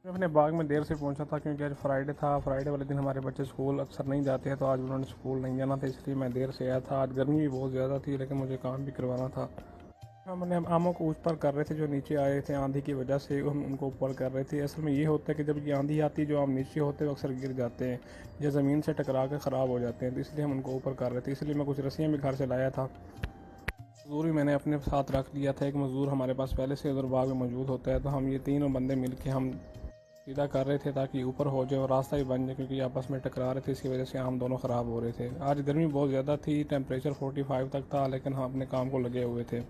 میں اپنے باغ میں دیر سے پہنچا تھا کیونکہ آج فرائیڈے تھا. فرائیڈے والے دن ہمارے بچے اسکول اکثر نہیں جاتے ہیں، تو آج انہوں نے اسکول نہیں جانا تھا، اس لیے میں دیر سے آیا تھا. آج گرمی بھی بہت زیادہ تھی لیکن مجھے کام بھی کروانا تھا. ہم نے آموں کو اوپر کر رہے تھے جو نیچے آئے تھے آندھی کی وجہ سے، ہم ان کو اوپر کر رہے تھے. اصل میں یہ ہوتا ہے کہ جب یہ آندھی آتی ہے جو آم نیچے ہوتے ہیں وہ اکثر گر جاتے ہیں یا زمین سے ٹکرا کے خراب ہو جاتے ہیں، تو اس لیے ہم ان کو اوپر کر رہے تھے. اس لیے میں کچھ رسیاں بھی گھر سے لایا تھا. مزدور بھی میں نے اپنے ساتھ رکھ لیا تھا. ایک مزدور ہمارے پاس پہلے سے ادھر باغ میں موجود ہوتا ہے، تو ہم یہ تینوں بندے مل کے ہم سیدھا کر رہے تھے تاکہ اوپر ہو جائے اور راستہ بھی بن جائے، کیونکہ آپس میں ٹکرا رہے تھے، اس کی وجہ سے ہم دونوں خراب ہو رہے تھے. آج گرمی بہت زیادہ تھی، ٹیمپریچر 45 تک تھا، لیکن ہم اپنے کام کو لگے ہوئے تھے.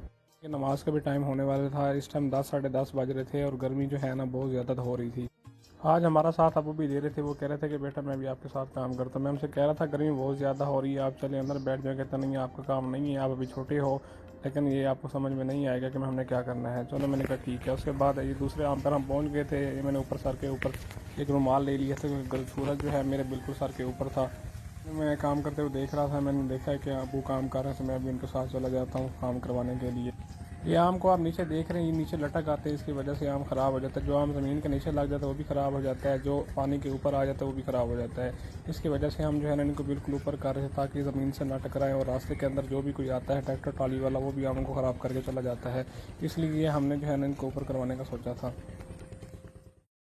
نماز کا بھی ٹائم ہونے والا تھا. اس ٹائم 10 ساڑھے 10 بج رہے تھے اور گرمی جو ہے نا بہت زیادہ ہو رہی تھی. آج ہمارا ساتھ ابو بھی دے رہے تھے. وہ کہہ رہے تھے کہ بیٹا میں بھی آپ کے ساتھ کام کرتا ہوں. میں ان سے کہہ رہا تھا گرمی بہت زیادہ ہو رہی ہے، آپ چلے اندر بیٹھ جائیں. کہتا نہیں آپ کا کام نہیں ہے، آپ ابھی چھوٹے ہو، لیکن یہ آپ کو سمجھ میں نہیں آئے گا کہ ہم نے کیا کرنا ہے. چلو میں نے کہا ٹھیک ہے. اس کے بعد یہ دوسرے آم پر ہم پہنچ گئے تھے. میں نے اوپر سر کے اوپر ایک رومال لے لیا تھا کیونکہ سورج جو ہے میرے بالکل سر کے اوپر تھا. میں کام کرتے ہوئے دیکھ رہا تھا. میں نے دیکھا کہ ابو کام کر رہے تھے، میں بھی ان کے ساتھ چلا جاتا ہوں کام کروانے کے لیے. یہ آم کو آپ نیچے دیکھ رہے ہیں، یہ نیچے لٹک آتے ہیں، اس کی وجہ سے آم خراب ہو جاتا ہے. جو آم زمین کے نیچے لگ جاتا ہے وہ بھی خراب ہو جاتا ہے، جو پانی کے اوپر آ جاتا ہے وہ بھی خراب ہو جاتا ہے. اس کی وجہ سے ہم جو ہے نا ان کو بالکل اوپر کر رہے تھے تاکہ زمین سے نہ ٹکرائیں، اور راستے کے اندر جو بھی کوئی آتا ہے ٹریکٹر ٹرالی والا وہ بھی آموں کو خراب کر کے چلا جاتا ہے. اس لیے ہم نے جو ہے نا ان کو اوپر کروانے کا سوچا تھا.